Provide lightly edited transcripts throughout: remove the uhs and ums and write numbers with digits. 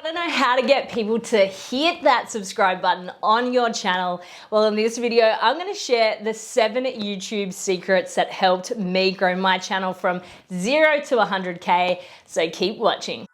Want to know how to get people to hit that subscribe button on your channel? Well, in this video, I'm going to share the 7 YouTube secrets that helped me grow my channel from 0 to 100K. So keep watching.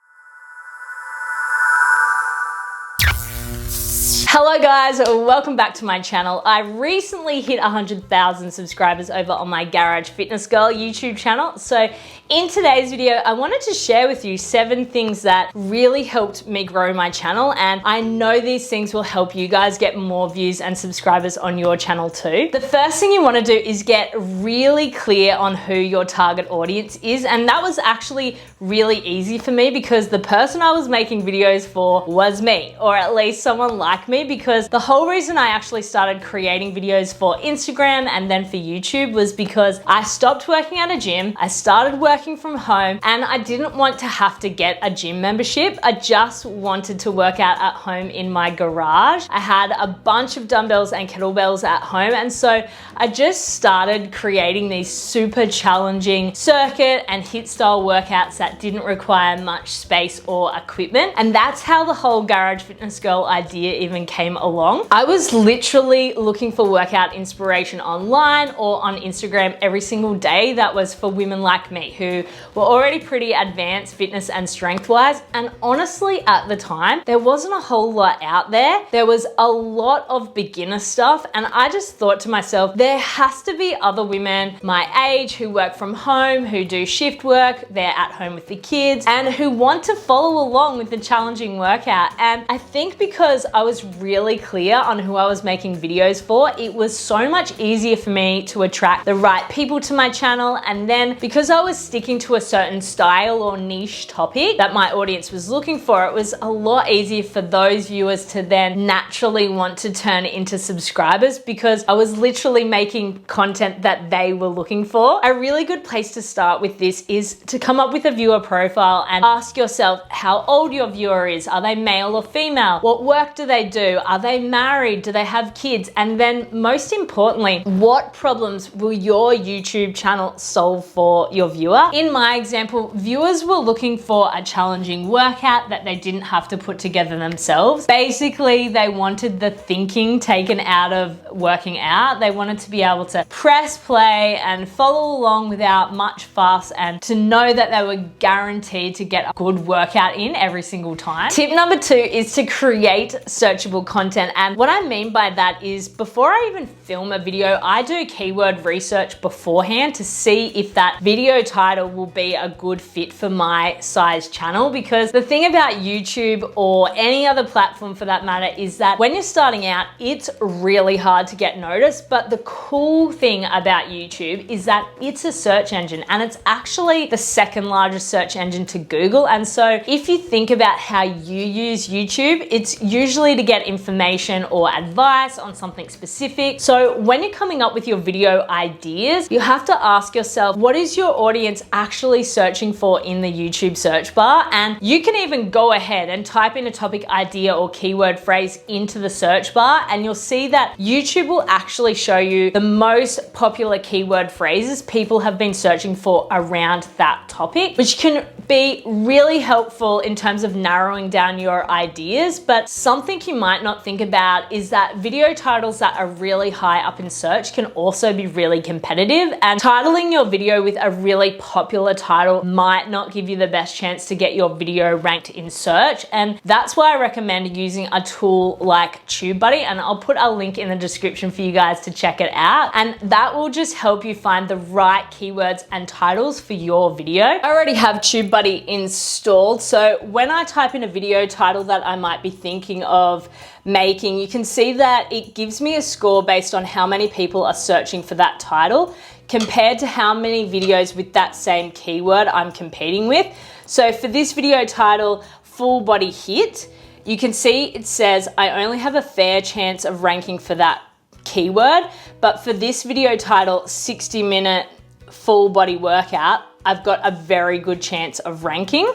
Hello guys, welcome back to my channel. I recently hit 100,000 subscribers over on my Garage Fitness Girl YouTube channel. So in today's video, I wanted to share with you 7 things that really helped me grow my channel. And I know these things will help you guys get more views and subscribers on your channel too. The first thing you want to do is get really clear on who your target audience is. And that was actually really easy for me because the person I was making videos for was me, or at least someone like me. Because the whole reason I actually started creating videos for Instagram and then for YouTube was because I stopped working at a gym, I started working from home, and I didn't want to have to get a gym membership. I just wanted to work out at home in my garage. I had a bunch of dumbbells and kettlebells at home, and so I just started creating these super challenging circuit and HIIT style workouts that didn't require much space or equipment. And that's how the whole Garage Fitness Girl idea even came along. I was literally looking for workout inspiration online or on Instagram every single day that was for women like me who were already pretty advanced fitness and strength wise. And honestly, at the time, there wasn't a whole lot out there. There was a lot of beginner stuff. And I just thought to myself, there has to be other women my age who work from home, who do shift work, they're at home with the kids, and who want to follow along with the challenging workout. And I think because I was really clear on who I was making videos for, it was so much easier for me to attract the right people to my channel. And then because I was sticking to a certain style or niche topic that my audience was looking for, it was a lot easier for those viewers to then naturally want to turn into subscribers because I was literally making content that they were looking for. A really good place to start with this is to come up with a viewer profile and ask yourself how old your viewer is. Are they male or female? What work do they do? Are they married? Do they have kids? And then most importantly, what problems will your YouTube channel solve for your viewer? In my example, viewers were looking for a challenging workout that they didn't have to put together themselves. Basically, they wanted the thinking taken out of working out. They wanted to be able to press play and follow along without much fuss and to know that they were guaranteed to get a good workout in every single time. Tip number 2 is to create searchable content. And what I mean by that is before I even film a video, I do keyword research beforehand to see if that video title will be a good fit for my size channel. Because the thing about YouTube or any other platform for that matter is that when you're starting out, it's really hard to get noticed. But the cool thing about YouTube is that it's a search engine and it's actually the second largest search engine to Google. And so if you think about how you use YouTube, it's usually to get information or advice on something specific. So when you're coming up with your video ideas, you have to ask yourself, what is your audience actually searching for in the YouTube search bar? And you can even go ahead and type in a topic idea or keyword phrase into the search bar, and you'll see that YouTube will actually show you the most popular keyword phrases people have been searching for around that topic, which can be really helpful in terms of narrowing down your ideas. But something you might not think about is that video titles that are really high up in search can also be really competitive, and titling your video with a really popular title might not give you the best chance to get your video ranked in search. And that's why I recommend using a tool like TubeBuddy, and I'll put a link in the description for you guys to check it out. And that will just help you find the right keywords and titles for your video. I already have TubeBuddy installed, so when I type in a video title that I might be thinking of making, you can see that it gives me a score based on how many people are searching for that title compared to how many videos with that same keyword I'm competing with. So for this video title, full body HIIT, you can see it says I only have a fair chance of ranking for that keyword, but for this video title, 60-minute full body workout, I've got a very good chance of ranking.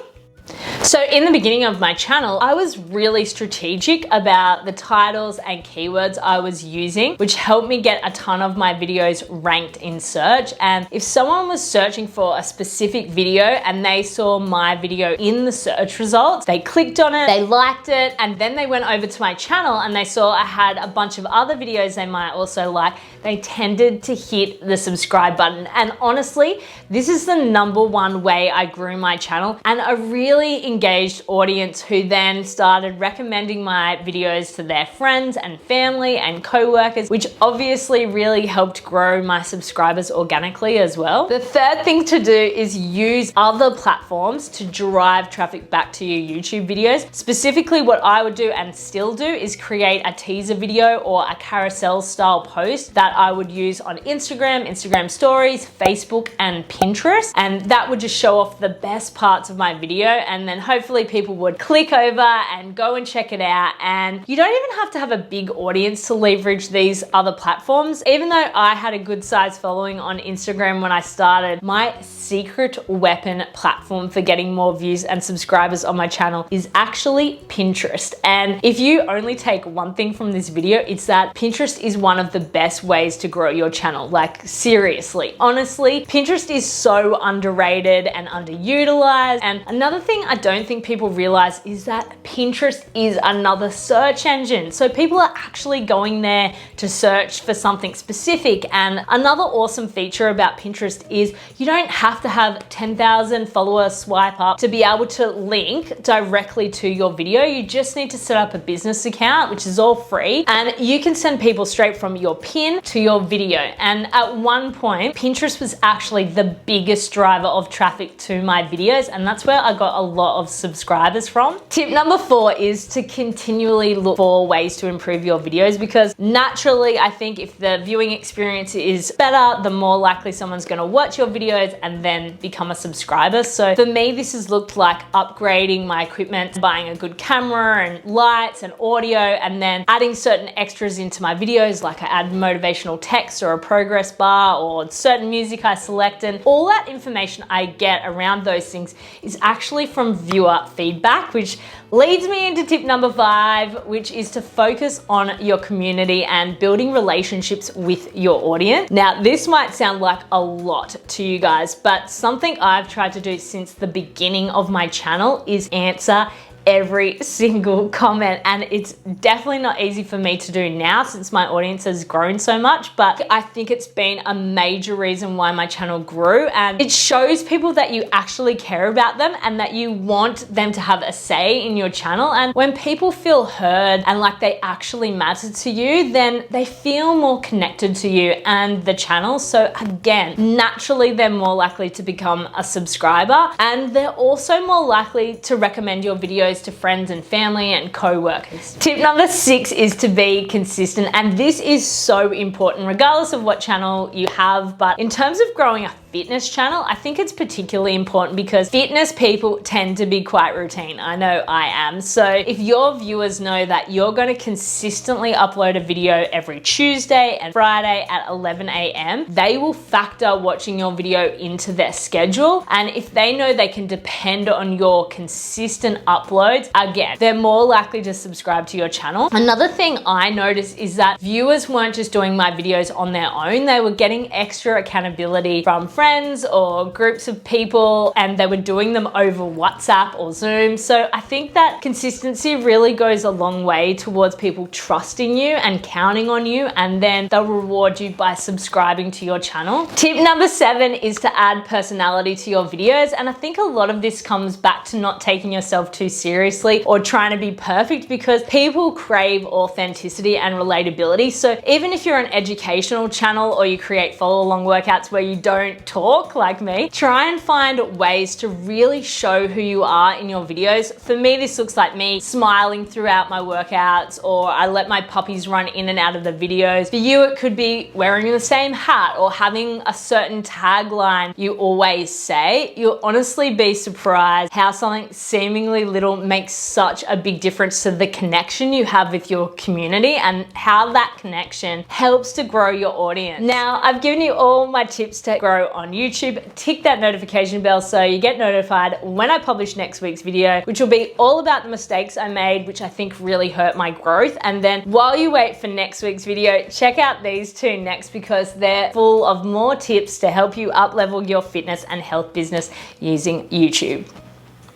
So in the beginning of my channel, I was really strategic about the titles and keywords I was using, which helped me get a ton of my videos ranked in search. And if someone was searching for a specific video and they saw my video in the search results, they clicked on it, they liked it, and then they went over to my channel and they saw I had a bunch of other videos they might also like, they tended to hit the subscribe button. And honestly, this is the #1 way I grew my channel, and a really engaged audience who then started recommending my videos to their friends and family and co-workers, which obviously really helped grow my subscribers organically as well. The third thing to do is use other platforms to drive traffic back to your YouTube videos. Specifically, what I would do and still do is create a teaser video or a carousel style post that I would use on Instagram, Instagram stories, Facebook, and Pinterest. And that would just show off the best parts of my video, and then hopefully people would click over and go and check it out. And you don't even have to have a big audience to leverage these other platforms. Even though I had a good size following on Instagram when I started, my secret weapon platform for getting more views and subscribers on my channel is actually Pinterest. And if you only take one thing from this video, it's that Pinterest is one of the best ways to grow your channel. Like, seriously, honestly, Pinterest is so underrated and underutilized. And another thing I don't think people realize is that Pinterest is another search engine. So people are actually going there to search for something specific. And another awesome feature about Pinterest is you don't have to have 10,000 followers swipe up to be able to link directly to your video. You just need to set up a business account, which is all free, and you can send people straight from your pin to your video. And at one point, Pinterest was actually the biggest driver of traffic to my videos, and that's where I got a lot of subscribers from. Tip #4 is to continually look for ways to improve your videos, because naturally, I think if the viewing experience is better, the more likely someone's gonna watch your videos and then become a subscriber. So for me, this has looked like upgrading my equipment, buying a good camera and lights and audio, and then adding certain extras into my videos, like I add motivational text or a progress bar or certain music I select, and all that information I get around those things is actually from viewer feedback, which leads me into tip #5, which is to focus on your community and building relationships with your audience. Now, this might sound like a lot to you guys, but something I've tried to do since the beginning of my channel is answer every single comment, and it's definitely not easy for me to do now since my audience has grown so much, but I think it's been a major reason why my channel grew, and it shows people that you actually care about them and that you want them to have a say in your channel. And when people feel heard and like they actually matter to you, then they feel more connected to you and the channel. So again, naturally they're more likely to become a subscriber, and they're also more likely to recommend your videos to friends and family and co-workers. Tip #6 is to be consistent, and this is so important regardless of what channel you have. But in terms of growing a fitness channel, I think it's particularly important because fitness people tend to be quite routine. I know I am. So if your viewers know that you're going to consistently upload a video every Tuesday and Friday at 11 a.m., they will factor watching your video into their schedule. And if they know they can depend on your consistent uploads, again, they're more likely to subscribe to your channel. Another thing I noticed is that viewers weren't just doing my videos on their own. They were getting extra accountability from friends or groups of people, and they were doing them over WhatsApp or Zoom. So I think that consistency really goes a long way towards people trusting you and counting on you, and then they'll reward you by subscribing to your channel. Tip #7 is to add personality to your videos, and I think a lot of this comes back to not taking yourself too seriously or trying to be perfect, because people crave authenticity and relatability. So even if you're an educational channel or you create follow along workouts where you don't talk like me, try and find ways to really show who you are in your videos. For me, this looks like me smiling throughout my workouts, or I let my puppies run in and out of the videos. For you, it could be wearing the same hat or having a certain tagline you always say. You'll honestly be surprised how something seemingly little makes such a big difference to the connection you have with your community and how that connection helps to grow your audience. Now, I've given you all my tips to grow on YouTube. Tick that notification bell so you get notified when I publish next week's video, which will be all about the mistakes I made, which I think really hurt my growth. And then while you wait for next week's video, check out these two next because they're full of more tips to help you up-level your fitness and health business using YouTube.